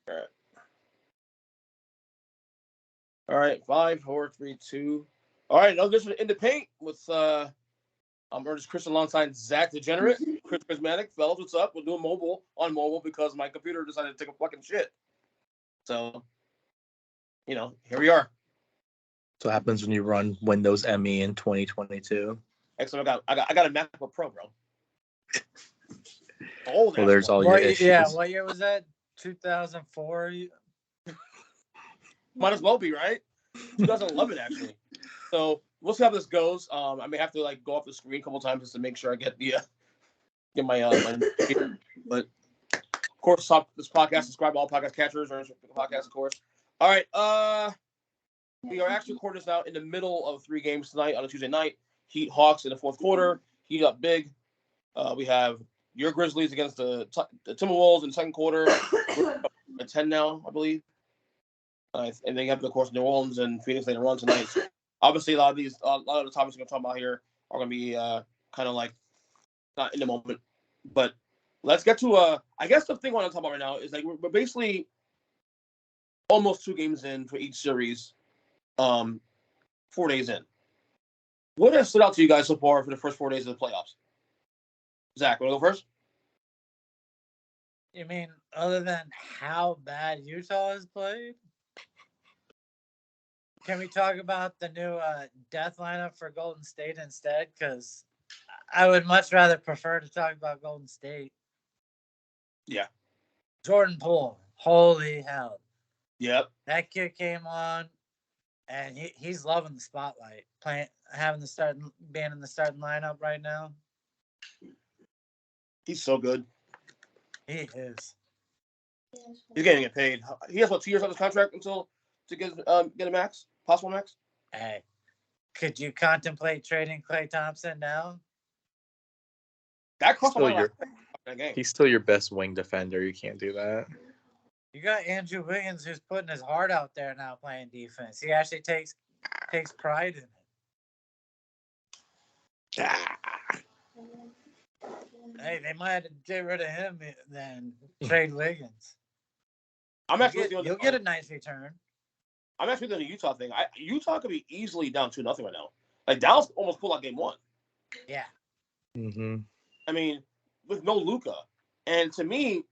All right. All right. 5, 4, 3, 2. All right. Now this is in the paint with Earnest Christian alongside Zack Degenerate, Krizmanic. Fellas, what's up? We're doing on mobile because my computer decided to take a fucking shit. So, here we are. That's what happens when you run Windows ME in 2022. Excellent. I got a MacBook Pro, bro. Old. Well, there's all your issues. Yeah, what year was that? 2004? Might as well be, right? 2011, actually. So we'll see how this goes. I may have to go off the screen a couple times just to make sure I get my but of course, stop this podcast. Subscribe to all podcast catchers or podcast, of course. All right. We are actually recording this now in the middle of 3 games tonight on a Tuesday night. Heat Hawks in the fourth quarter. Heat up big. We have your Grizzlies against the Timberwolves in the second quarter. We're at 10 now, I believe. And then you have, of course, New Orleans and Phoenix later on tonight. So obviously, a lot of the topics we're going to talk about here are going to be kind of not in the moment. But let's get to I guess the thing I want to talk about right now is we're basically almost 2 games in for each series, 4 days in. What has stood out to you guys so far for the first 4 days of the playoffs? Zach, want to go first? You mean other than how bad Utah has played? Can we talk about the new death lineup for Golden State instead? Because I would much rather prefer to talk about Golden State. Yeah. Jordan Poole. Holy hell. Yep. That kid came on, and he's loving the spotlight. Being in the starting lineup right now. He's so good. He is. He's getting paid. He has 2 years on his contract until to get a max, possible max. Hey, could you contemplate trading Klay Thompson now? That cost game. He's still your best wing defender. You can't do that. You got Andrew Wiggins, who's putting his heart out there now playing defense. He actually takes pride in it. Hey, they might have to get rid of him then trade Wiggins. You'll get a nice return. I'm actually doing the Utah thing. Utah could be easily down 2-0 right now. Dallas almost pulled out game 1. Yeah. Mm-hmm. I mean, with no Luka, and to me,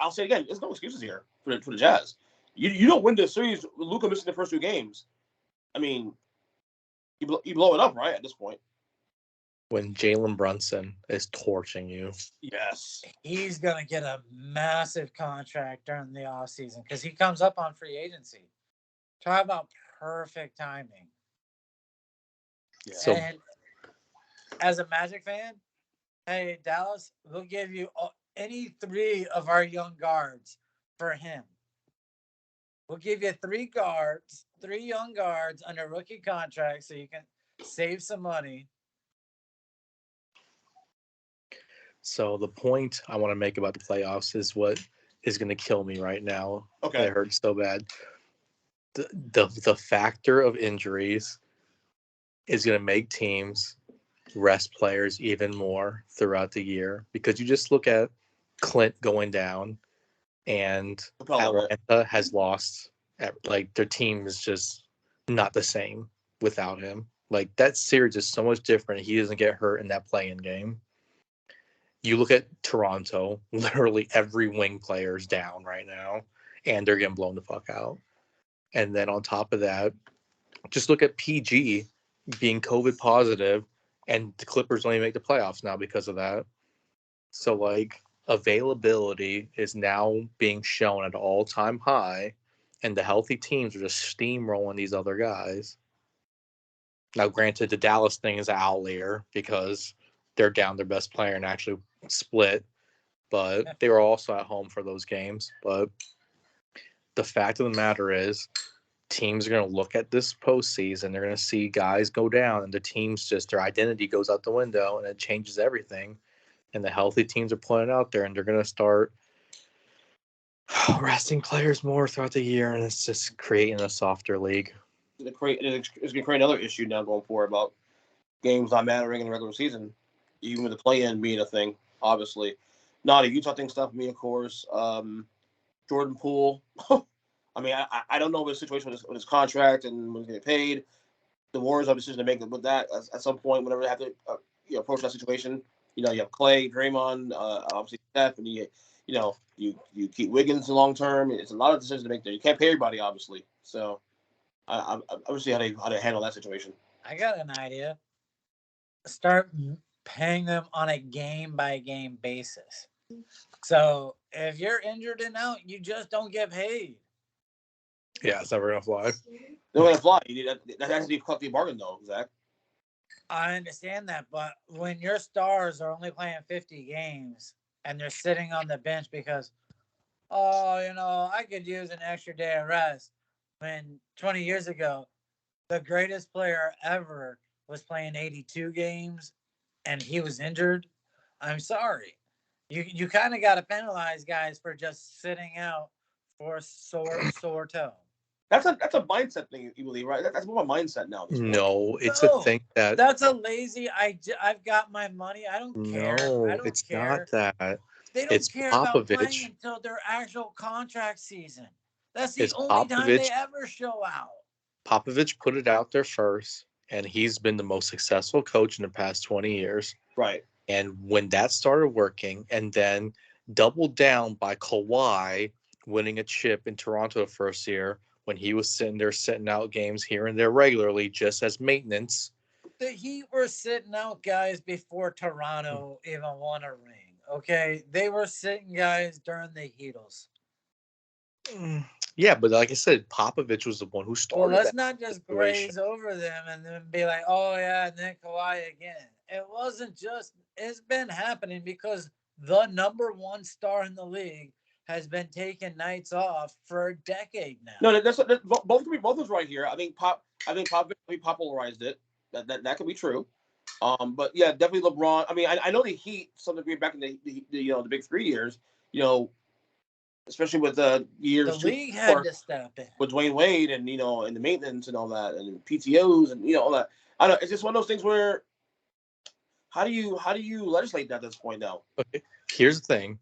I'll say it again, there's no excuses here for the Jazz. You don't win the series with Luka missing the first 2 games. I mean, you blow it up, right, at this point. When Jalen Brunson is torching you. Yes. He's going to get a massive contract during the offseason because he comes up on free agency. Talk about perfect timing. Yeah. So, and as a Magic fan, hey, Dallas, we'll give you any 3 of our young guards for him. We'll give you 3 young guards under rookie contracts so you can save some money. So the point I want to make about the playoffs is what is going to kill me right now. Okay. It hurts so bad. The factor of injuries is going to make teams rest players even more throughout the year because you just look at Clint going down and Atlanta has lost. Their team is just not the same without him. That series is so much different. He doesn't get hurt in that play-in game. You look at Toronto, literally every wing player is down right now, and they're getting blown the fuck out. And then on top of that, just look at PG being COVID positive, and the Clippers only make the playoffs now because of that. So, availability is now being shown at an all-time high, and the healthy teams are just steamrolling these other guys. Now, granted, the Dallas thing is an outlier because they're down their best player and actually split, but they were also at home for those games. But the fact of the matter is, teams are going to look at this postseason. They're going to see guys go down, and the teams their identity goes out the window, and it changes everything. And the healthy teams are playing out there, and they're going to start resting players more throughout the year, and it's just creating a softer league. It's going to create another issue now going forward about games not mattering in the regular season, even with the play-in being a thing, obviously. Not a Utah thing stuff, me, of course. Jordan Poole. I mean, I don't know what his situation with his contract and when he's getting paid. The Warriors have a decision to make with that at some point, whenever they have to approach that situation. You know, you have Clay, Draymond, obviously Steph, and you keep Wiggins long term. It's a lot of decisions to make there. You can't pay everybody, obviously. So I'm gonna see how they handle that situation. I got an idea. Start paying them on a game by game basis. So if you're injured and out, you just don't get paid. Yeah, it's never gonna fly. They're gonna fly. That has to be a collective bargain, though, Zach. I understand that, but when your stars are only playing 50 games and they're sitting on the bench because, I could use an extra day of rest. When 20 years ago, the greatest player ever was playing 82 games and he was injured. I'm sorry. You kind of got to penalize guys for just sitting out for sore toe. That's a mindset thing, you believe, right? That's more of a mindset now. No, it's a thing that's a lazy. I've got my money. I don't care. I don't it's care. not that. They don't care about playing until their actual contract season. That's the only time they ever show out. Popovich put it out there first, and he's been the most successful coach in the past 20 years. Right. And when that started working, and then doubled down by Kawhi winning a chip in Toronto the first year, when he was sitting out games here and there regularly just as maintenance. The Heat were sitting out guys before Toronto even won a ring, okay? They were sitting guys during the Heatles. Yeah, but like I said, Popovich was the one who started. Well, let's not just graze over them and then be like, oh, yeah, and then Kawhi again. It wasn't just – it's been happening because the number one star in the league has been taking nights off for a decade now. No, that's both of us right here. I think Popovich popularized it. That could be true. But yeah, definitely LeBron. I mean, I know the Heat, some degree back in the big 3 years, especially with the years. The league had to step in with Dwayne Wade and and the maintenance and all that and PTOs and all that. I don't know. It's just one of those things where how do you legislate that at this point now? Okay. Here's the thing.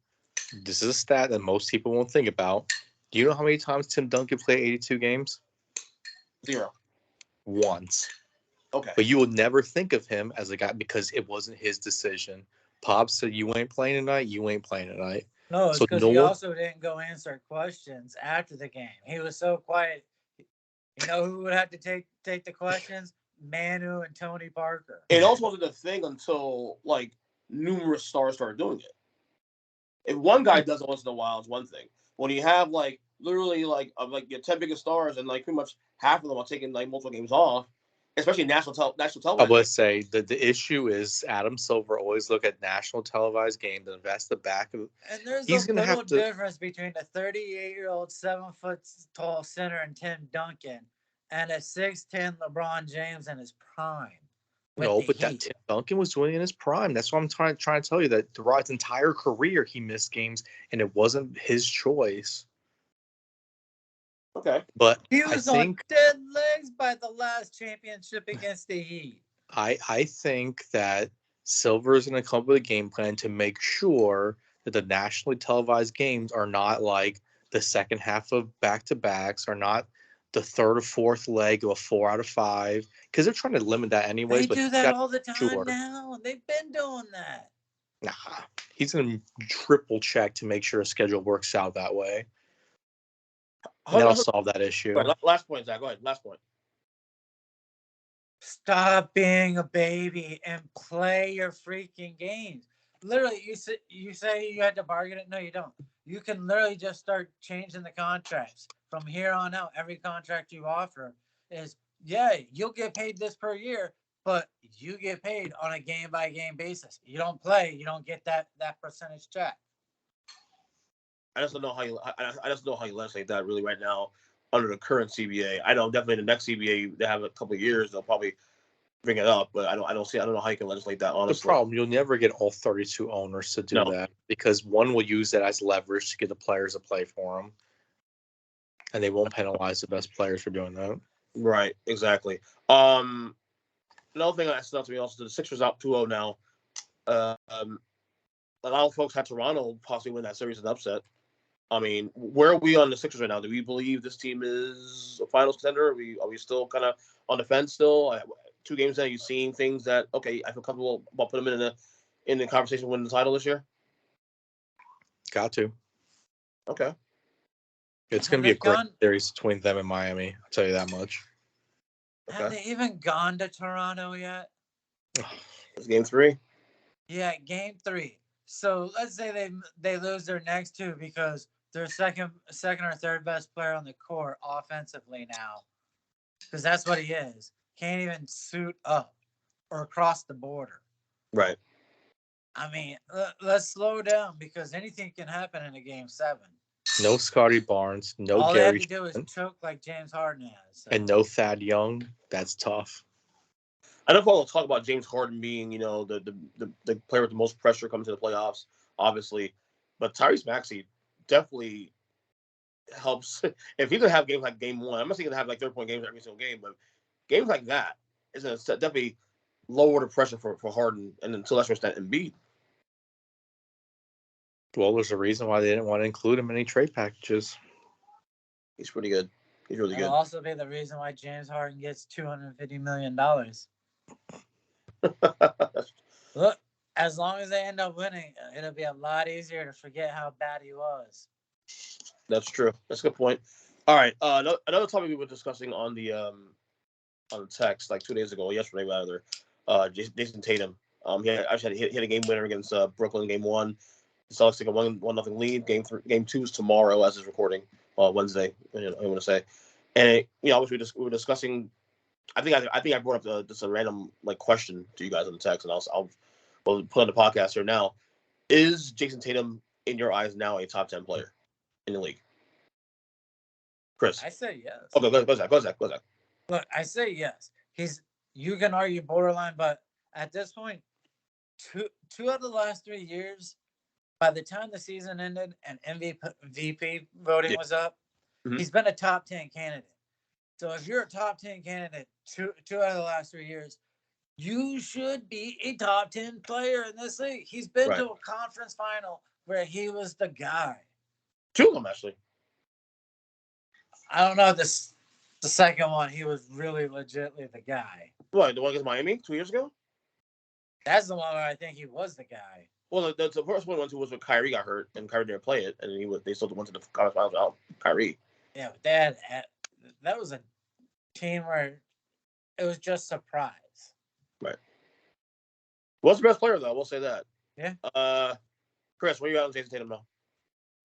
This is a stat that most people won't think about. Do you know how many times Tim Duncan played 82 games? 0. Once. Okay. But you will never think of him as a guy because it wasn't his decision. Pop said, you ain't playing tonight, you ain't playing tonight. No, it's because he also didn't go answer questions after the game. He was so quiet. You know who would have to take the questions? Manu and Tony Parker. It also wasn't a thing until numerous stars started doing it. If one guy does it once in a while, it's one thing. When you have literally your 10 biggest stars and pretty much half of them are taking multiple games off, especially national television. I would say that the issue is Adam Silver always look at national televised games and invest the back of. And there's a little difference between a 38-year-old 7-foot-tall center and Tim Duncan and a 6'10" LeBron James in his prime. No, but that Tim Duncan was doing it in his prime. That's what I'm trying to tell you. That throughout his entire career, he missed games, and it wasn't his choice. Okay, but he was on dead legs by the last championship against the Heat. I think that Silver is going to come up with a game plan to make sure that the nationally televised games are not like the second half of back-to-backs, are not the third or fourth leg of a 4 out of 5, because they're trying to limit that anyways. They do that all the time now. They've been doing that. Nah, he's going to triple check to make sure his schedule works out that way. And that'll solve that issue. Right, last point, Zach. Go ahead. Last point. Stop being a baby and play your freaking games. Literally, you say you had to bargain it. No, you don't. You can literally just start changing the contracts. From here on out, every contract you offer is, you'll get paid this per year, but you get paid on a game-by-game basis. You don't play, you don't get that percentage check. I just don't know how you legislate that really right now under the current CBA. I know definitely the next CBA they have a couple of years they'll probably bring it up, but I don't know how you can legislate that honestly. The problem, you'll never get all 32 owners to do that because one will use that as leverage to get the players to play for them. And they won't penalize the best players for doing that. Right, exactly. Another thing that stood out to me also, the Sixers out 2-0 now. A lot of folks had Toronto possibly win that series as an upset. I mean, where are we on the Sixers right now? Do we believe this team is a finals contender? Are we still kind of on the fence still? 2 games now, you seeing things that, okay, I feel comfortable about putting them in the conversation to win the title this year? Got to. Okay. It's going to be a great series between them and Miami. I'll tell you that much. Okay. Have they even gone to Toronto yet? It's game 3. Yeah, game 3. So let's say they lose their next 2 because their second or third best player on the court offensively now, because that's what he is. Can't even suit up or cross the border. Right. I mean, let's slow down because anything can happen in a game 7. No Scotty Barnes, no All Gary they have to do is choke like James Harden has. So. And no Thad Young. That's tough. I know we'll talk about James Harden being, the player with the most pressure coming to the playoffs, obviously. But Tyrese Maxey definitely helps. If he's going to have games like game 1, I'm not saying he's going to have like 30-point games every single game, but games like that is going to definitely lower the pressure for Harden and then to a lesser extent Embiid. Well, there's a reason why they didn't want to include him in any trade packages. He's pretty good. He's really good. It'll also be the reason why James Harden gets $250 million. Look, as long as they end up winning, it'll be a lot easier to forget how bad he was. That's true. That's a good point. All right. Another topic we were discussing on the text like 2 days ago, yesterday rather. Jayson Tatum. He actually hit a game winner against Brooklyn in game 1. The Celtics take a 1-0 lead. Game 2 is tomorrow as is recording. Wednesday. I want to say, and obviously we were discussing. I think I brought up just a random question to you guys on the text, and I'll put on the podcast here now. Is Jayson Tatum in your eyes now a top 10 player in the league? Kris, I say yes. Okay, go Zack. Look, I say yes. You can argue borderline, but at this point, two out of the last 3 years, by the time the season ended and MVP voting was up, he's been a top 10 candidate. So if you're a top 10 candidate two out of the last 3 years, you should be a top 10 player in this league. He's been to a conference final where he was the guy. 2 of them, actually. I don't know the second one. He was really legitly the guy. What, the one against Miami 2 years ago? That's the one where I think he was the guy. Well, the first one was when Kyrie got hurt and Kyrie didn't play it, and they still went to the conference finals without Kyrie. Yeah, but that was a team where it was just surprise. Right. What's the best player though? We'll say that. Yeah. Kris, where you at on Jayson Tatum now?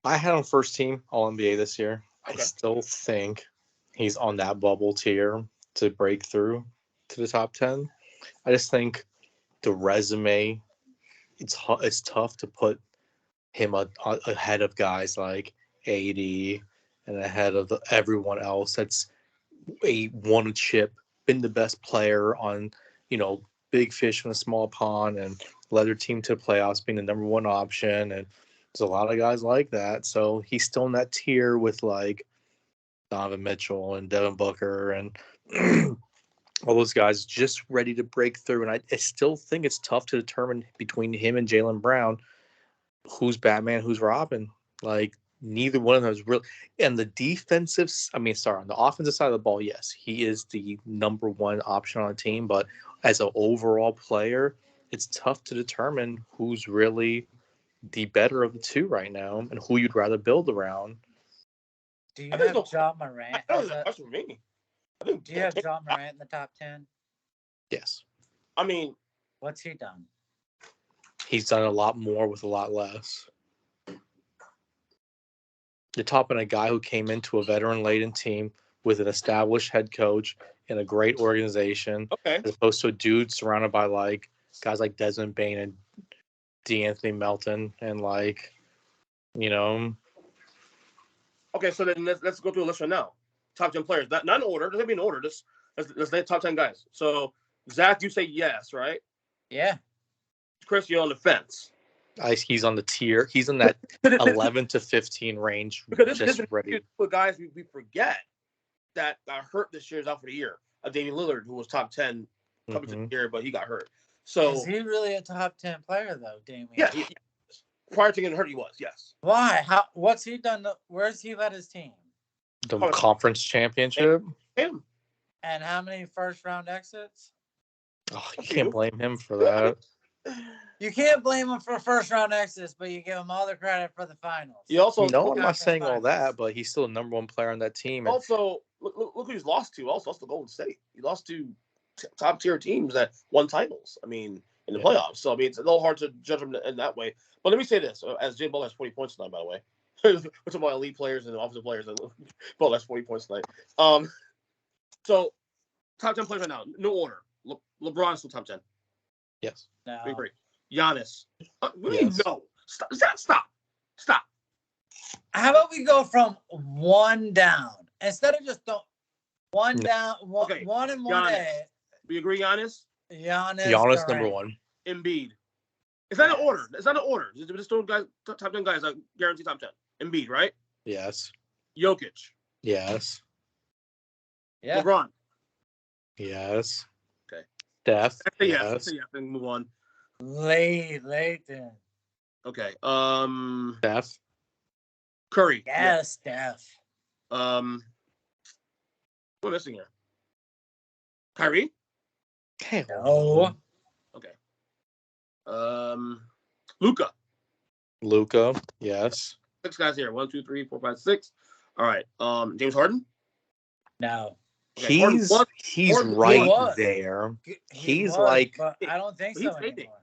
I had him first team All NBA this year. Okay. I still think he's on that bubble tier to break through to the top 10. I just think the resume, it's tough to put him ahead of guys like AD and ahead of everyone else that's won a chip, been the best player on, big fish in a small pond and led their team to the playoffs, being the number 1 option. And there's a lot of guys like that. So he's still in that tier with like Donovan Mitchell and Devin Booker and all those guys just ready to break through. And I still think it's tough to determine between him and Jalen Brown who's Batman, who's Robin. Like, neither one of them is really. And on the offensive side of the ball, yes, he is the number 1 option on the team. But as an overall player, it's tough to determine who's really the better of the 2 right now and who you'd rather build around. Do you have John Morant? That's for me. Do you have John Morant in the top 10? Yes. I mean, what's he done? He's done a lot more with a lot less. You're topping a guy who came into a veteran-laden team with an established head coach in a great organization, as opposed to a dude surrounded by like guys like Desmond Bane and DeAnthony Melton and Okay, so then let's go through a list right now. Top 10 players, not in order. Doesn't be in order. Let's name top 10 guys. So Zack, you say yes, right? Yeah. Kris, you're on the fence. He's on the tier. He's in that 11 to 15 range. Because just ready. For guys we forget that got hurt this year is out for the year. Damian Lillard, who was top 10 coming to the year, but he got hurt. So is he really a top 10 player though, Damian? Yeah, Prior to getting hurt, he was, yes. Why? What's he done? Where's he led his team? The conference championship. Him. And how many first-round exits? Oh, you can't blame him for that. You can't blame him for first-round exits, but you give him all the credit for the finals. You also no, I'm not saying all that, but he's still the number one player on that team. Also, look who he's lost to. Also, lost to Golden State. He lost to top-tier teams that won titles. I mean, in the playoffs. So I mean, it's a little hard to judge him in that way. But let me say this: as Jay Butler has 40 points tonight, by the way, we're talking about elite players and offensive players, and Butler has 40 points tonight. So top 10 players right now, no order. LeBron's still top 10. Yes. No. We agree. Giannis. What do you mean no? Stop. How about we go from one down instead of just one down, one and one Giannis. A. We agree, Giannis. Giannis number one. Embiid. It's not an order. Just throw guys, top 10 guys, like guaranteed top 10. Embiid, right? Yes. Jokic. Yes. Yeah. LeBron. Yes. Okay. Steph. Yes. Then move on. Layton. Okay. Steph. Curry. Yes, Steph. What am I missing here? Kyrie. No. Okay. Luka. Yes. 6 guys here. 1, 2, 3, 4, 5, 6. All right. James Harden. No. Okay. He's right there. He's like, but I don't think so anymore.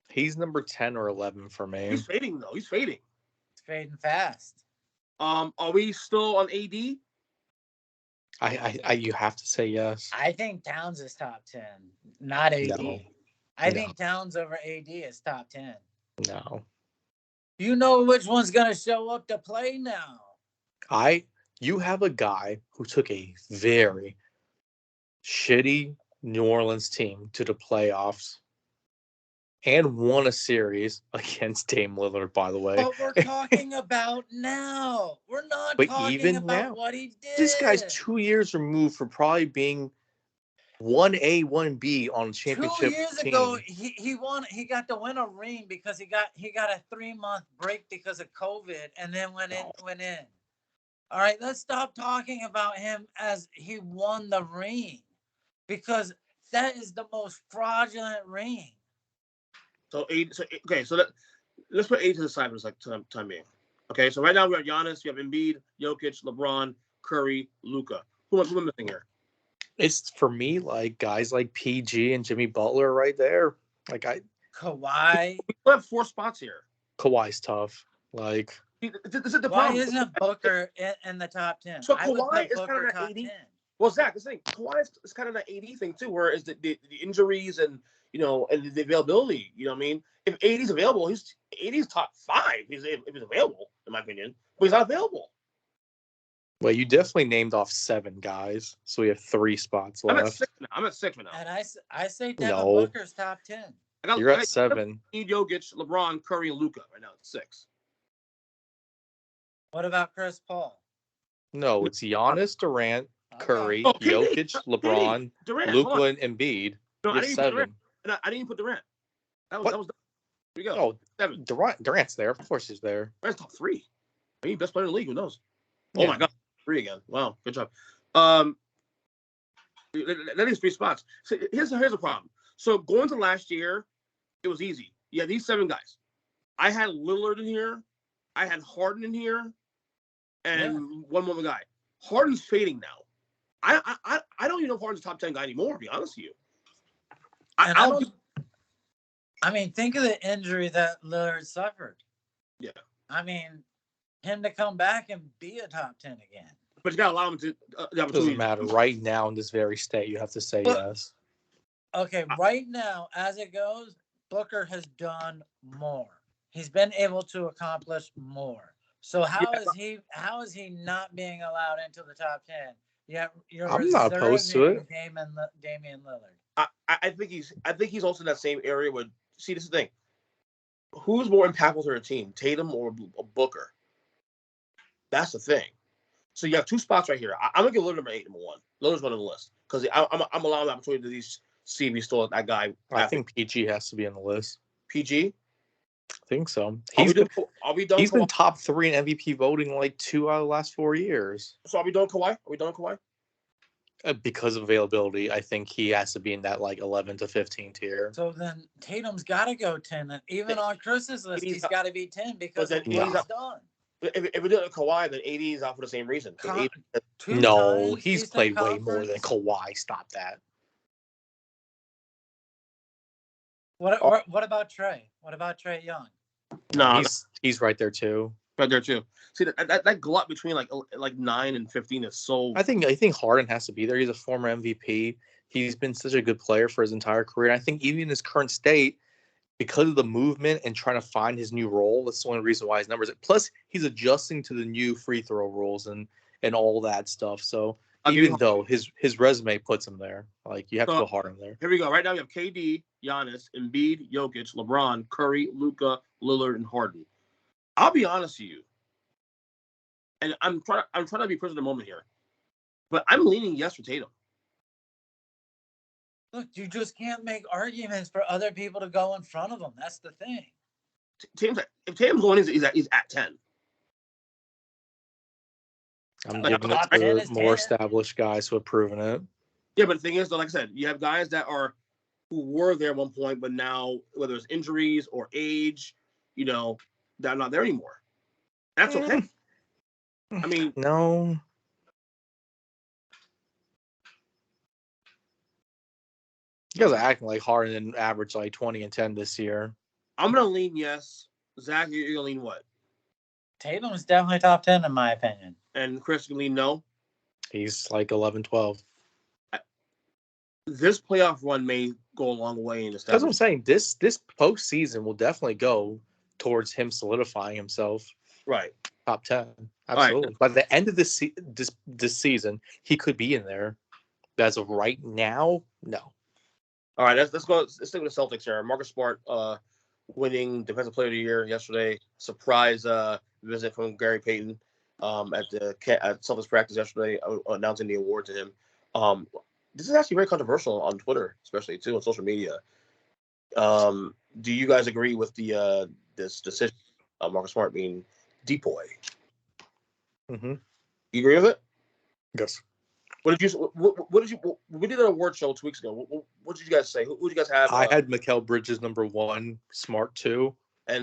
He's number 10 or 11 for me. He's fading though. He's fading fast. Are we still on AD? You have to say yes. I think Towns is top 10, not AD. No. I think Towns over AD is top 10. No. You know which one's gonna show up to play now. You have a guy who took a very shitty New Orleans team to the playoffs and won a series against Dame Lillard, by the way. But we're talking about now. We're not talking about what he did. This guy's 2 years removed from probably being 1A, 1B on championship 2 years team. ago, he won. He got to win a ring because he got a 3-month break because of COVID, and then went in. All right, let's stop talking about him as he won the ring, because that is the most fraudulent ring. So let's put 8 to the side for the time being. Okay, so right now we have Giannis, you have Embiid, Jokic, LeBron, Curry, Luka. Who am I missing here? It's for me like guys like PG and Jimmy Butler right there. Kawhi. We have 4 spots here. Kawhi's tough. Like, this is the Why problem. isn't Booker in the top 10? So Kawhi is kind of top an 10. AD. Well, Zach, this thing, Kawhi is kind of an AD thing too, where is the injuries and and the availability. You know what I mean? If AD's available, AD's top 5. If he's available, in my opinion, but he's not available. Well, you definitely named off 7 guys, so we have 3 spots left. I'm at 6 now. And I say Devin Booker's top 10. You're at 7. Jokic, LeBron, Curry, and Luka right now at 6. What about Chris Paul? No, it's Giannis, Durant, Curry, Okay. Jokic, LeBron, Luka, and Embiid. No, I didn't 7. I didn't even put Durant. That was. Here we go. Oh, 7. Durant's there. Of course he's there. Durant's top 3. Maybe best player in the league. Who knows? Yeah. Oh my God, 3 again. Wow, good job. That is 3 spots. So here's the problem. So going to last year, it was easy. Yeah, these 7 guys. I had Lillard in here. I had Harden in here, and one more guy. Harden's fading now. I don't even know if Harden's a top 10 guy anymore, to be honest with you. I mean, think of the injury that Lillard suffered. Yeah. I mean, him to come back and be a top 10 again. But you got to allow him to. It doesn't matter. Right now, in this very state, you have to say yes. Okay, right now, as it goes, Booker has done more. He's been able to accomplish more. So how is he not being allowed into the top 10? Yeah, I'm not opposed to it. Damian Lillard. I think he's also in that same area where. See, this is the thing. Who's more impactful to their team, Tatum or Booker? That's the thing. So you have 2 spots right here. I'm gonna give Lillard number 8, number 1. Lillard's one on the list because I'm allowing the opportunity to see if he's still that guy. I think PG has to be on the list. PG. I think so. Are we done? He's been Kawhi? top 3 in MVP voting like 2 out of the last 4 years. So are we done, Kawhi? Are we done, Kawhi? Because of availability, I think he has to be in that like 11 to 15 tier. So then Tatum's got to go 10. And even on Chris's list, he's got to be 10 because of what he's done. If we do it Kawhi, then AD is out for the same reason. No, he's played way more than Kawhi. Stop that. What about Trey? What about Trey Young? No, he's right there too. Right there too. See that glut between like 9 and 15 is so. I think Harden has to be there. He's a former MVP. He's been such a good player for his entire career. And I think even in his current state, because of the movement and trying to find his new role, that's the only reason why his numbers. Plus, he's adjusting to the new free throw rules and all that stuff. So even though his resume puts him there, like you have to go hard on there. Here we go. Right now we have KD, Giannis, Embiid, Jokic, LeBron, Curry, Luka, Lillard, and Harden. I'll be honest with you, and I'm trying to be present in the moment here, but I'm leaning yes for Tatum. Look, you just can't make arguments for other people to go in front of him. That's the thing. If Tatum's going, he's at 10. I'm giving it to more established guys who have proven it. Yeah, but the thing is, though, like I said, you have guys who were there at one point, but now, whether it's injuries or age, they're not there anymore. That's okay. I mean, no. You guys are acting like Harden averaged like 20 and 10 this year. I'm gonna lean yes. Zach, you're gonna lean what? Tatum is definitely top 10 in my opinion. And Kris, you lean no. He's like 11, 12. This playoff run may go a long way in the. That's what I'm saying. This postseason will definitely go towards him solidifying himself. Right. Top 10. Absolutely. Right. By the end of this season, he could be in there. But as of right now, no. All right, let's go. Let's stick with the Celtics here. Marcus Smart winning Defensive Player of the Year yesterday. Surprise visit from Gary Payton at Celtics practice yesterday, announcing the award to him. This is actually very controversial on Twitter, especially too on social media. Do you guys agree with this decision of Marcus Smart being depoy? Mm-hmm. You agree with it? Yes. What did you? We did an award show 2 weeks ago. What did you guys say? Who did you guys have? I had Mikal Bridges number 1, Smart 2,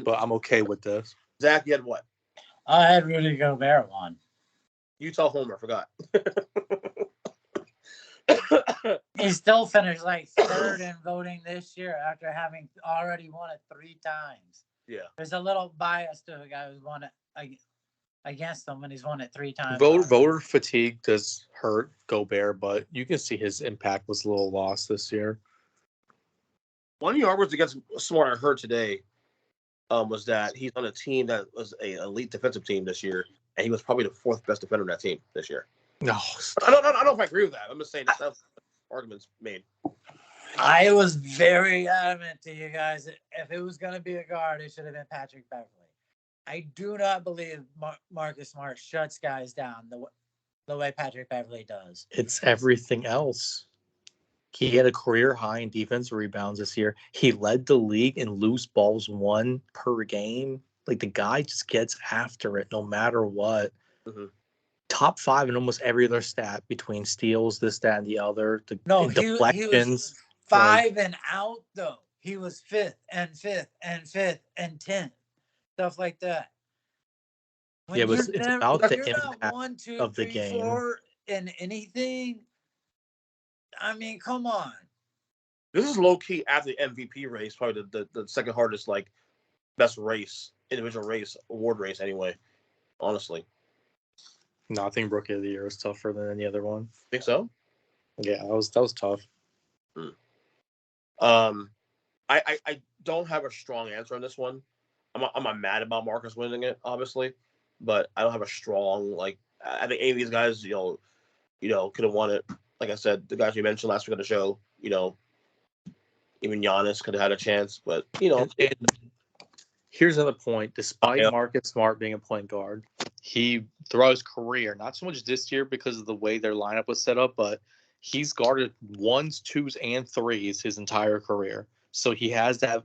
but I'm okay with this. Zach, you had what? I had Rudy Gobert 1. Utah Homer, forgot. He still finished like 3rd in voting this year after having already won it 3 times. Yeah. There's a little bias to a guy who's won it against him when he's won it 3 times. Voter fatigue does hurt Gobert, but you can see his impact was a little lost this year. One of the arguments against Smart I heard today was that he's on a team that was an elite defensive team this year, and he was probably the 4th best defender on that team this year. No, I don't know if I agree with that. I'm just saying that's arguments made. I was very adamant to you guys that if it was going to be a guard, it should have been Patrick Beverley. I do not believe Marcus Smart shuts guys down the way Patrick Beverley does. It's everything else. He had a career high in defensive rebounds this year. He led the league in loose balls won per game. Like, the guy just gets after it no matter what. Mm-hmm. Top 5 in almost every other stat between steals, this, that, and the other. Deflections. He was 5 and out, though. He was 5th and 5th and 5th and 10th. Stuff like that. When it's about the impact 1, 2, of the 3, game. 4 in anything. I mean, come on. This is low key after the MVP race, probably the second hardest, like, best race, individual race, award race anyway. Honestly. No, I think Rookie of the Year is tougher than any other one. Think so? Yeah, that was tough. I don't have a strong answer on this one. I'm not mad about Marcus winning it, obviously, but I don't have a strong, like, I think any of these guys, could have won it. Like I said, the guys we mentioned last week on the show, even Giannis could have had a chance, but, And here's another point. Despite Marcus Smart being a point guard, he, throughout his career, not so much this year because of the way their lineup was set up, but he's guarded 1s, 2s, and 3s his entire career. So he has that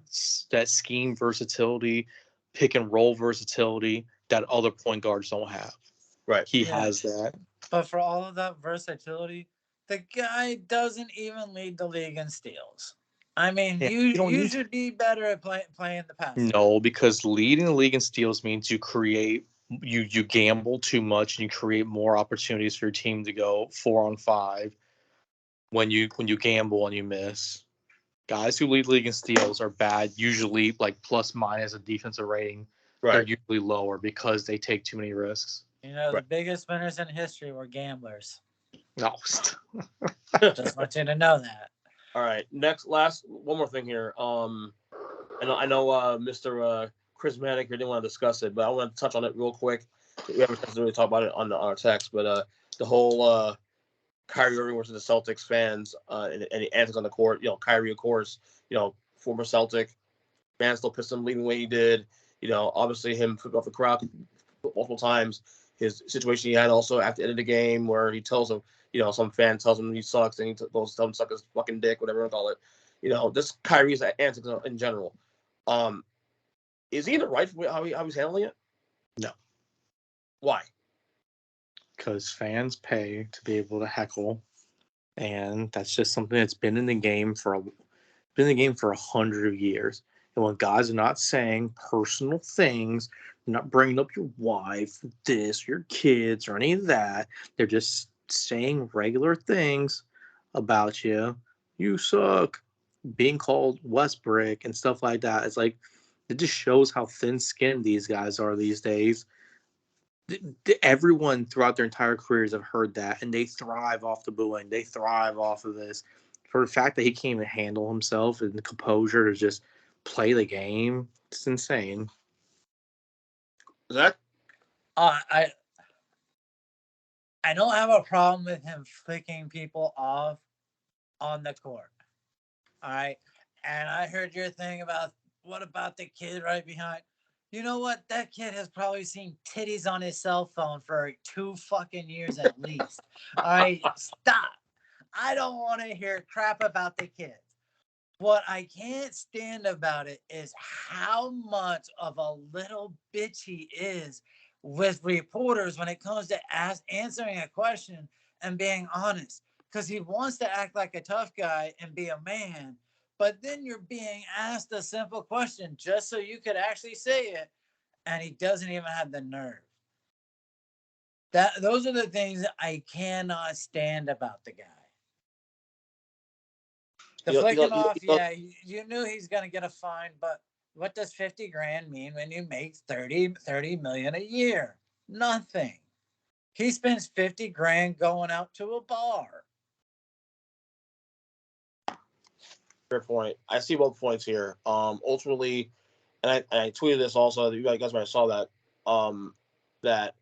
scheme versatility, pick and roll versatility that other point guards don't have. Right. He has that. But for all of that versatility, the guy doesn't even lead the league in steals. I mean, Yeah, you should be better at playing the pass. No, because leading the league in steals means you gamble too much and you create more opportunities for your team to go 4-on-5 when you gamble and you miss. Guys who lead the league in steals are bad, usually like plus minus a defensive rating. Right. They're usually lower because they take too many risks. The biggest winners in history were gamblers. No. Just want you to know that. All right. One more thing here. I know Mr. Krizmanic here didn't want to discuss it, but I want to touch on it real quick. We haven't really talked about it on our text, but the whole Kyrie Irving versus the Celtics fans and the antics on the court. Kyrie, of course, former Celtic, fans still pissed him leaving the way he did. Obviously him flipped off the crowd multiple times. His situation he had also at the end of the game where he tells him, some fan tells him he sucks and he goes tell him suck his fucking dick, whatever you want to call it. This Kyrie's antics in general. Is he in the right for how he's handling it? No. Why? Because fans pay to be able to heckle, and that's just something that's been in the game for 100 years. And when guys are not saying personal things, they're not bringing up your wife, this, your kids, or any of that. They're just saying regular things about you. You suck. Being called Westbrook and stuff like that. It's like, it just shows how thin-skinned these guys are these days. Everyone throughout their entire careers have heard that, and they thrive off the booing. They thrive off of this. For the fact that he can't even handle himself and the composure to just play the game, it's insane. Zack? I don't have a problem with him flicking people off on the court. All right. And I heard your thing about what about the kid right behind? You know what? That kid has probably seen titties on his cell phone for 2 fucking years at least. All right. Stop. I don't want to hear crap about the kids. What I can't stand about it is how much of a little bitch he is with reporters when it comes to answering a question and being honest. Because he wants to act like a tough guy and be a man, but then you're being asked a simple question just so you could actually say it, and he doesn't even have the nerve. Those are the things that I cannot stand about the guy. The flicking off, you knew he's going to get a fine, but what does 50 grand mean when you make 30 million a year? Nothing. He spends 50 grand going out to a bar. Fair point. I see both points here. Ultimately, and I tweeted this also. You guys might have saw that. That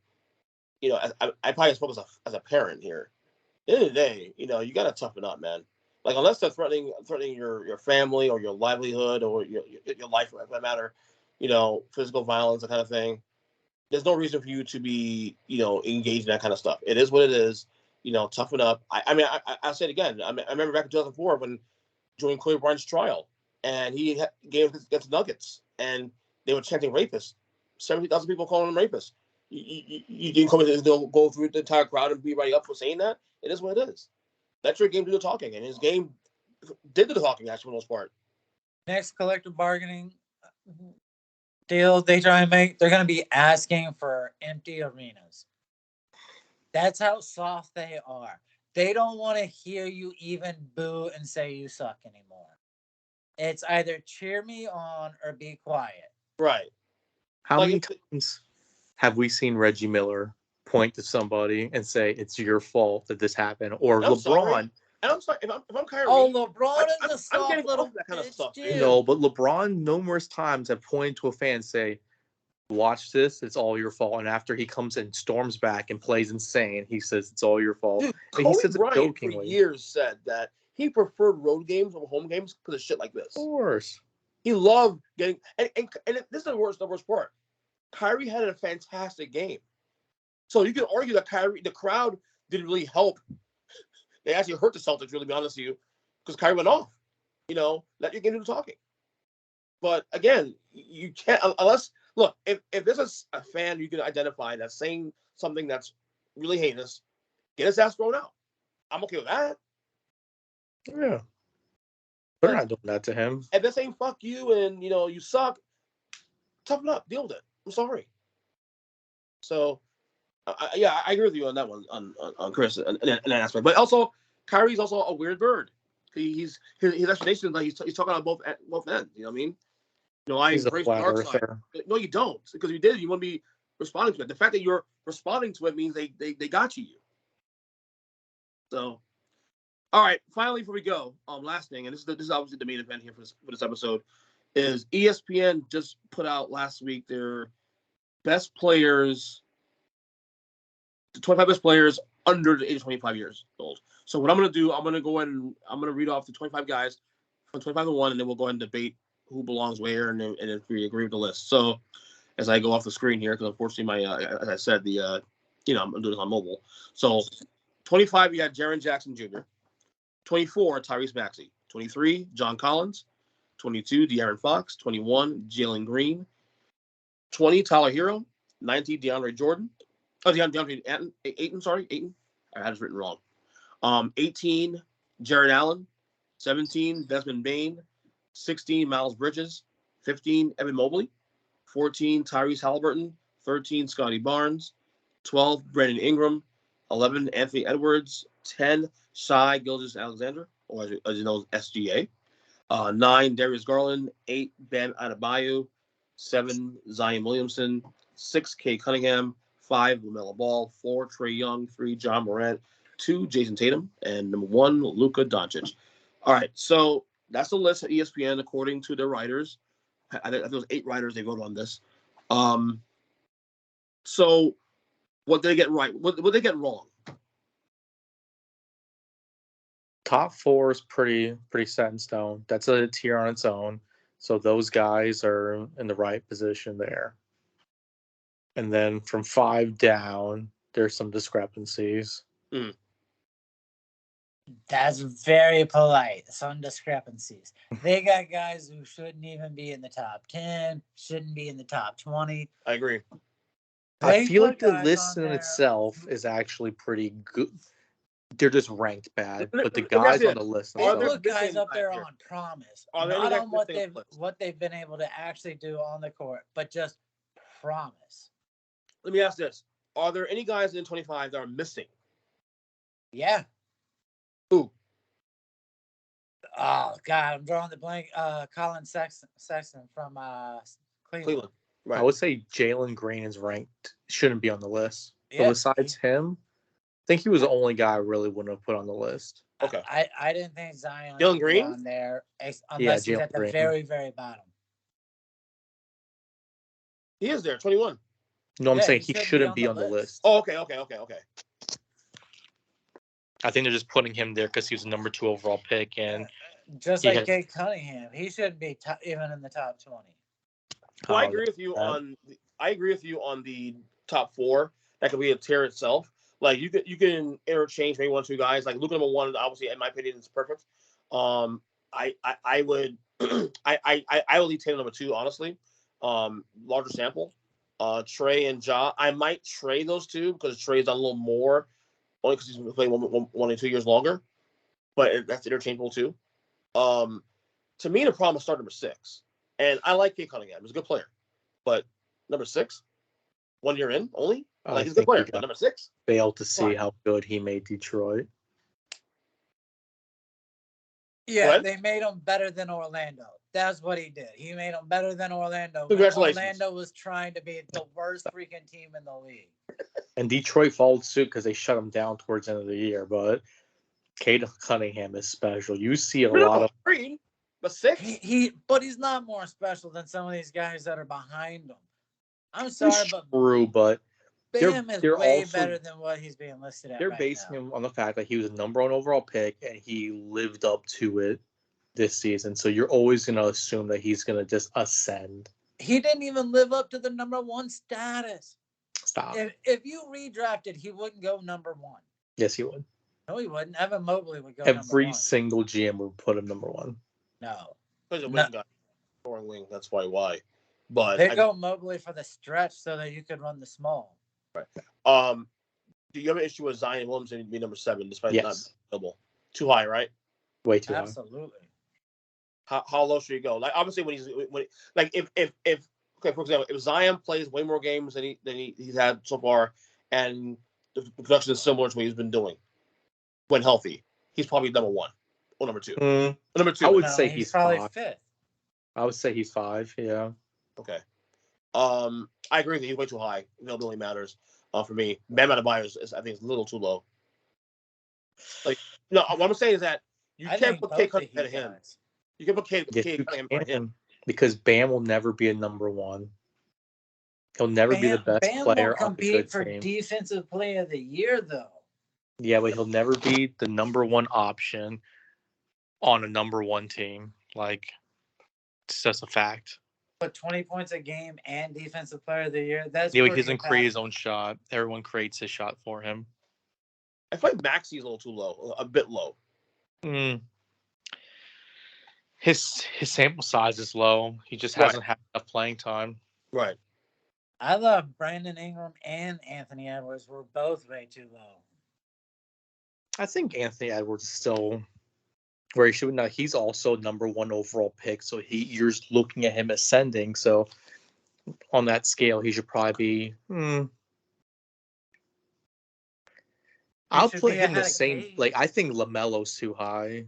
I probably spoke as a parent here. At the end of the day, you got to toughen up, man. Like, unless they're threatening your family or your livelihood or your life, for that matter, physical violence, that kind of thing. There's no reason for you to be, engaged in that kind of stuff. It is what it is. Toughen up. I'll say it again. I remember back in 2004 when during Scotty Barnes' trial, and he gave against Nuggets, and they were chanting rapist. 70,000 people calling him rapist. You didn't come in and go through the entire crowd and be right up for saying that. It is what it is. Let your game do the talking, and his game did the talking, actually, for the most part. Next collective bargaining deal they try and make, they're going to be asking for empty arenas. That's how soft they are. They don't want to hear you even boo and say you suck anymore. It's either cheer me on or be quiet. Right. How many times have we seen Reggie Miller point to somebody and say it's your fault that this happened, or LeBron? Sorry. And I'm sorry if I'm Kyrie. Oh, LeBron is a soft little that kind of stuff. No, but LeBron numerous times have pointed to a fan and say, "Watch this, it's all your fault." And after he comes and storms back and plays insane, he says it's all your fault. Dude, and he says Bryant it jokingly. For years said that he preferred road games over home games because of shit like this. Of course, he loved getting and this is the worst part. Kyrie had a fantastic game. So you could argue that the crowd didn't really help. They actually hurt the Celtics, really, to be honest with you, because Kyrie went off. let your game do the talking. But again, you can't unless look if there's a fan you can identify that's saying something that's really heinous, get his ass thrown out. I'm okay with that. Yeah. They're not doing that to him. If they're saying fuck you and you suck, toughen up, deal with it. I'm sorry. So, I agree with you on that one, on Kris, in that aspect. But also, Kyrie's also a weird bird. His explanation is like he's talking on both ends. You know what I mean? I He's a embrace the flat dark side. earther. No, you don't, because if you did, you wouldn't be responding to it. The fact that you're responding to it means they got you. So, all right. Finally, before we go, last thing, and this is obviously the main event here for this episode, is ESPN just put out last week their best players, the 25 best players under the age of 25 years old. So what I'm going to do, I'm going to go ahead and I'm going to read off the 25 guys from 25 to 1, and then we'll go ahead and debate who belongs where, and if we agree with the list. So as I go off the screen here, because unfortunately as I said, I'm doing this on mobile. So 25, you got Jaren Jackson Jr. 24, Tyrese Maxey. 23, John Collins. 22, De'Aaron Fox. 21, Jalen Green. 20, Tyler Hero. 19, DeAndre Jordan. Oh, DeAndre Ayton. Sorry, Ayton. I had it written wrong. 18, Jared Allen. 17, Desmond Bane. 16, Miles Bridges. 15, Evan Mobley. 14, Tyrese Halliburton. 13, Scotty Barnes. 12, Brandon Ingram. 11, Anthony Edwards. 10, Shai Gilgeous-Alexander, or as you know, SGA. 9, Darius Garland. 8, Bam Adebayo. 7, Zion Williamson. 6, Kay Cunningham. 5, LaMelo Ball. 4, Trae Young. 3, John Morant. 2, Jayson Tatum. And number 1, Luka Doncic. All right, so that's the list at ESPN according to their writers. I think it was 8 writers they voted on this. So what did they get right? What did they get wrong? Top 4 is pretty set in stone. That's a tier on its own. So those guys are in the right position there. And then from 5 down, there's some discrepancies. That's very polite. Some discrepancies. They got guys who shouldn't even be in the top 10, shouldn't be in the top 20. I agree. I feel like the list in itself is actually pretty good. They're just ranked bad, but the guys on the list, they put guys up there on promise, not on what they've been able to actually do on the court, but just promise. Let me ask this: are there any guys in 25 that are missing? Yeah. Who? Oh God, I'm drawing the blank. Colin Sexton from Cleveland. Right. I would say Jalen Green is ranked, shouldn't be on the list. Yeah. But besides him, I think he was the only guy I really wouldn't have put on the list. Okay. I didn't think Zion Jalen Green on there unless he's at the very, very bottom. He is there, 21. No, I'm saying he shouldn't be on the list. Oh, okay. I think they're just putting him there because he was the number 2 overall pick, and just like Kay Cunningham, he shouldn't be even in the top 20. Well, I agree with you on the top 4. That could be a tier itself. Like you can interchange maybe 1 or 2 guys. Like Luka number 1, obviously in my opinion is perfect. I would I would leave Tatum number 2, honestly. Larger sample. Trae and Ja. I might trade those 2 because Trae's done a little more, only because he's been playing 1 or 2 years longer. But that's interchangeable too. To me, the problem is start number 6. And I like Kay Cunningham. He's a good player. But number 6, 1 year in only? Like, he's a good player. But number 6? Failed to see how good he made Detroit. Yeah, they made him better than Orlando. That's what he did. He made him better than Orlando. Congratulations. Orlando was trying to be the worst freaking team in the league. And Detroit followed suit because they shut him down towards the end of the year. But Cade Cunningham is special. You see a lot of Green, but 6. But he's not more special than some of these guys that are behind him. I'm sorry, but but Bam is way better than what he's being listed at. They're basing him on the fact that he was a number 1 overall pick and he lived up to it this season. So you're always going to assume that he's going to just ascend. He didn't even live up to the number 1 status. Stop. If you redrafted, he wouldn't go number 1. Yes, he would. No, he wouldn't. Evan Mobley would go number 1. Every single GM would put him number 1. No. Because the No. wing guy, scoring wing. That's why. But They go Mobley for the stretch so that you could run the small. right. Do you have an issue with Zion Williamson being number 7 despite not Yes. being available? Too high, right? Way too high. Absolutely. How low should he go? Like obviously if okay, for example, if Zion plays way more games than he's had so far, and the production is similar to what he's been doing when healthy, he's probably number 1 or number 2. Number 2. I would No, say he's he's probably 5. 5th. I would say he's 5. Yeah. Okay. I agree with you. He's way too high. Availability matters. For me, Bam Adebayo is I think it's a little too low. Like, no, what I'm saying is that you can't put Kate Cunningham ahead of him. You can put Kate Cunningham ahead of him. Because Bam will never be a number 1. He'll never be the best Bam player won't on a compete good for team. Defensive Player of the Year, though. Yeah, but he'll never be the number 1 option on a number 1 team. Like, it's just a fact. But 20 points a game and Defensive Player of the Year, that's Yeah, pretty he doesn't create his impressive. own shot. Everyone creates his shot for him. I feel like Maxi's a little too low, a bit low. His sample size is low. He just hasn't had enough playing time. Right. I love Brandon Ingram and Anthony Edwards were both way too low. I think Anthony Edwards is still where he should not. He's also number 1 overall pick, so you're looking at him ascending. So on that scale, he should probably be. I'll put him the same. Like I think LaMelo's too high.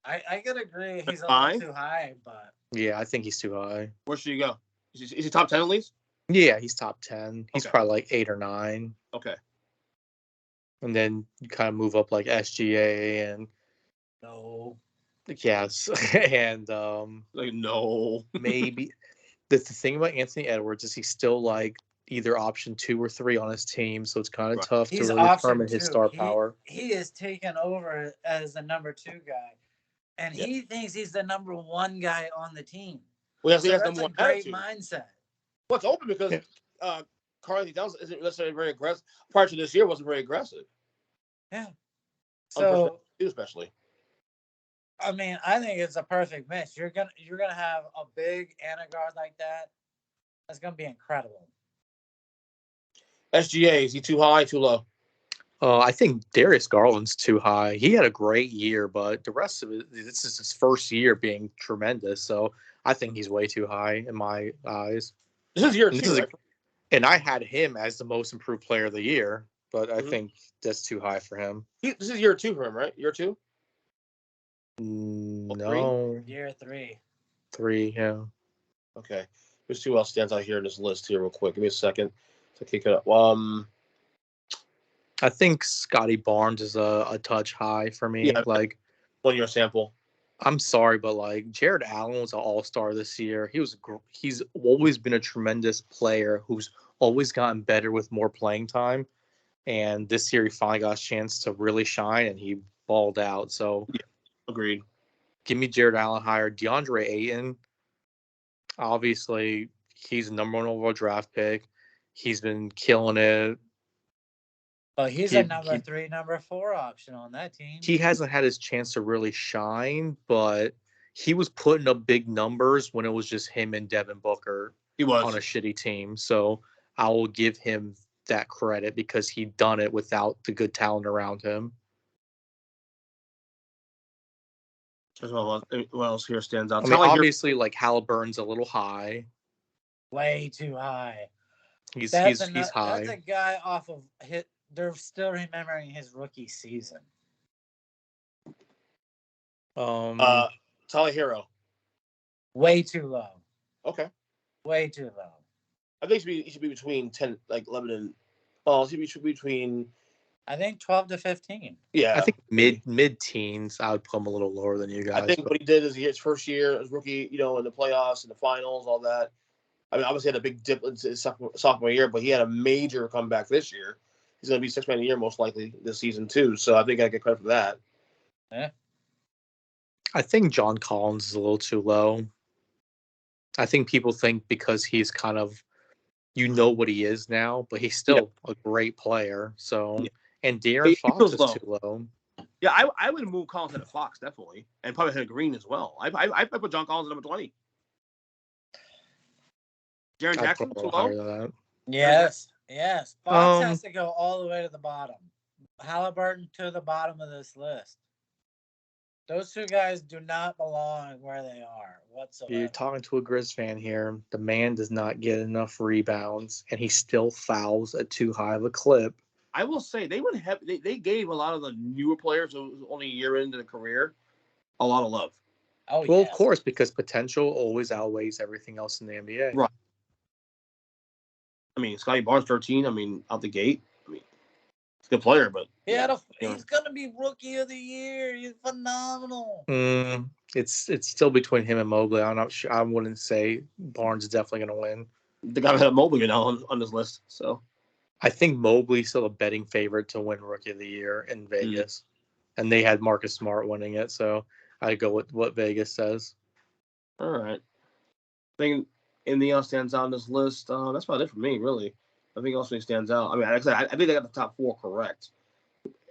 I could agree he's a little too high, but yeah, I think he's too high. Where should he go? Is he top 10 at least? Yeah, he's top 10. He's probably like 8 or 9. Okay. And then you kind of move up like SGA and yes, and like no, maybe the thing about Anthony Edwards is he's still like either option 2 or 3 on his team, so it's kind of tough to really determine his star power. He is taken over as the number 2 guy, and he thinks he's the number 1 guy on the team. Well, so that's a great mindset. Well, it's open because Carly Downs isn't necessarily very aggressive. Prior to this year, wasn't very aggressive. Yeah. So especially. I mean, I think it's a perfect mix. You're gonna have a big and a guard like that. That's gonna be incredible. SGA, is he too high, too low? I think Darius Garland's too high. He had a great year, but the rest of it, this is his first year being tremendous. So I think he's way too high in my eyes. This is year 2, right? And I had him as the most improved player of the year, but I think that's too high for him. This is year 2 for him, right? Year 2? No. Year 3. 3, yeah. Okay. Who's who else stands out here in this list here real quick? Give me a second to kick it up. I think Scotty Barnes is a touch high for me. Yeah, like 1 year sample. I'm sorry, but like Jared Allen was an all-star this year. He's always been a tremendous player who's always gotten better with more playing time. And this year he finally got a chance to really shine and he balled out. So agreed. Give me Jared Allen higher. DeAndre Ayton, obviously he's the number 1 overall draft pick. He's been killing it. But he's a number 3, number 4 option on that team. He hasn't had his chance to really shine, but he was putting up big numbers when it was just him and Devin Booker. He was on a shitty team. So I will give him that credit because he done it without the good talent around him. What else here stands out? I mean, obviously, like Halliburton's a little high. Way too high. He's high. That's a guy off of hit. They're still remembering his rookie season. Tyler Hero. Way too low. Okay. Way too low. I think he should be between 10, like 11 and. Oh, he should be between. I think 12 to 15. Yeah. I think mid-teens. I would put him a little lower than you guys. I think what he did is his first year as rookie, in the playoffs and the finals, all that. I mean, obviously had a big dip in his sophomore year, but he had a major comeback this year. He's going to be 6th man of the year most likely this season too. So I think I get credit for that. Yeah. I think John Collins is a little too low. I think people think because he's kind of, what he is now, but he's still a great player. So, and De'Aaron Fox is too low. Yeah, I would move Collins to Fox definitely, and probably hit Green as well. I put John Collins at number 20. Jaren I'd Jackson put a too little higher low. than that. Yes. Fox has to go all the way to the bottom. Halliburton to the bottom of this list. Those two guys do not belong where they are whatsoever. You're talking to a Grizz fan here. The man does not get enough rebounds, and he still fouls at too high of a clip. I will say they gave a lot of the newer players who was only a year into the career a lot of love. Oh, Well, yes. of course, because potential always outweighs everything else in the NBA. Right. I mean, Scotty Barnes 13. I mean, out the gate. I mean, he's a good player, but he's gonna be rookie of the year. He's phenomenal. It's still between him and Mobley. I'm not sure. I wouldn't say Barnes is definitely going to win. The guy had Mobley now on this list, so I think Mobley's still a betting favorite to win Rookie of the Year in Vegas, and they had Marcus Smart winning it, so I go with what Vegas says. All right. I think anything else stands out on this list. That's about it for me, really. I think else really stands out. I mean, like I said, I think they got the top 4 correct.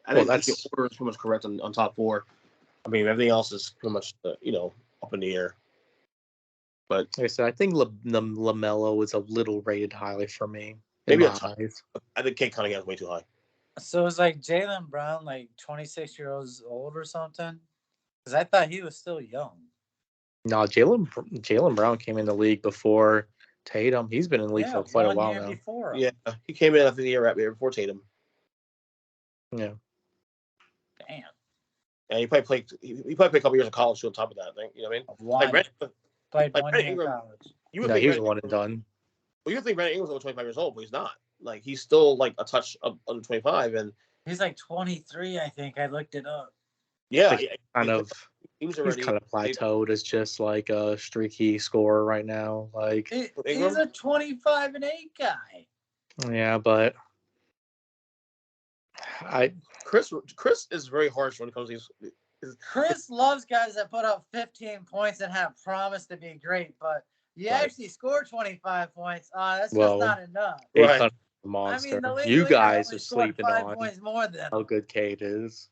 I think the order is pretty much correct on top 4. I mean, everything else is pretty much up in the air. But like I said, I think LaMelo is a little rated highly for me. Maybe I think Kate Cunningham is way too high. So it's like Jalen Brown, like 26 years old or something? Because I thought he was still young. No, Jalen Brown came in the league before Tatum. He's been in the league for quite a while now. Before. Yeah, he came in after the year before Tatum. Yeah. Damn. And he probably played a couple years of college too on top of that. I think, you know what I mean? Played 1 year in college. He was one and done. Well, you think Brandon Ingram's over 25 years old, but he's not. Like, he's still like a touch under 25, and he's like 23, I think. I looked it up. Yeah, he's kind of plateaued as just like a streaky scorer right now. Like he's a 25 and 8 guy. Yeah, but Kris is very harsh when it comes to these. Kris loves guys that put up 15 points and have promised to be great, but you actually score 25 points. That's just not enough. Right. Monster. I mean, you guys are sleeping 5 on points more than how good Cade is.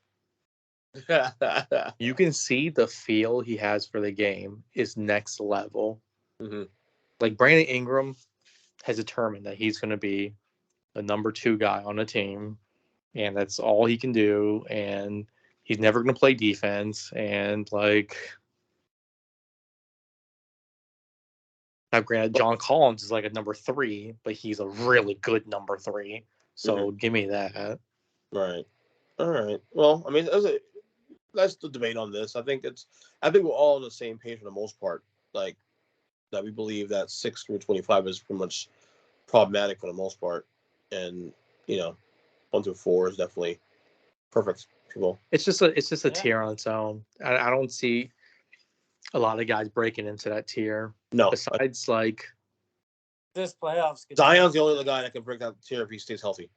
You can see the feel he has for the game is next level. Mm-hmm. Like Brandon Ingram has determined that he's going to be a number 2 guy on a team, and that's all he can do. And he's never going to play defense. And like, now granted, John Collins is like a number 3, but he's a really good number 3. So give me that. Right. All right. Well, I mean, that's the debate on this. I think we're all on the same page for the most part. Like, that we believe that 6 through 25 is pretty much problematic for the most part, and 1 through 4 is definitely perfect. People. It's just a tier on its own. I don't see a lot of guys breaking into that tier. No, besides like this playoffs. Zion's the only other guy that can break that tier if he stays healthy.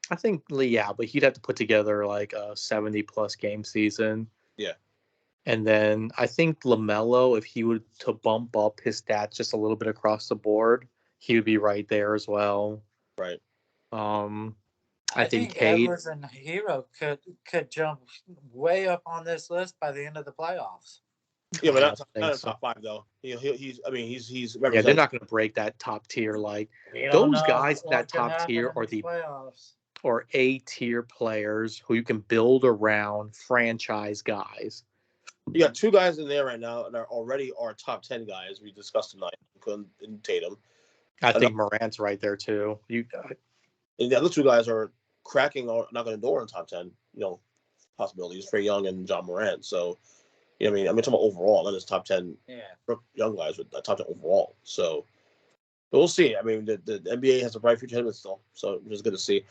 I think, yeah, but he'd have to put together like a 70-plus game season. Yeah. And then I think LaMelo, if he would to bump up his stats just a little bit across the board, he would be right there as well. Right. I think Cade Edwards and Hero could jump way up on this list by the end of the playoffs. Yeah, but not top 5 though. He's yeah, they're not going to break that top tier. Like those guys, that top tier are the playoffs. Or A-tier players who you can build around franchise guys. You got 2 guys in there right now that are already our top 10 guys we discussed tonight, including Tatum. I think Morant's right there too. And the other 2 guys are cracking or knocking the door in top 10. Possibilities. Trae Young and John Morant. So, I'm talking about overall, not just top 10 young guys, but top 10 overall. So, but we'll see. I mean, the NBA has a bright future ahead of it still, so which is good to see.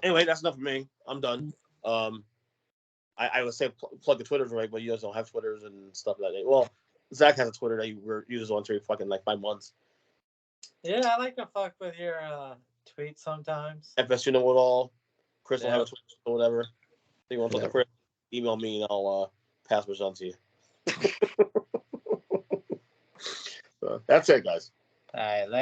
Anyway, that's enough for me. I'm done. I would say plug the Twitters, right? But you guys don't have Twitters and stuff like that. Well, Zack has a Twitter that he uses on for fucking like 5 months. Yeah, I like to fuck with your tweets sometimes. FS, you know it all. Kris will have a Twitter or whatever. If you want to talk to Kris, email me and I'll pass this on to you. So, that's it, guys. All right, later.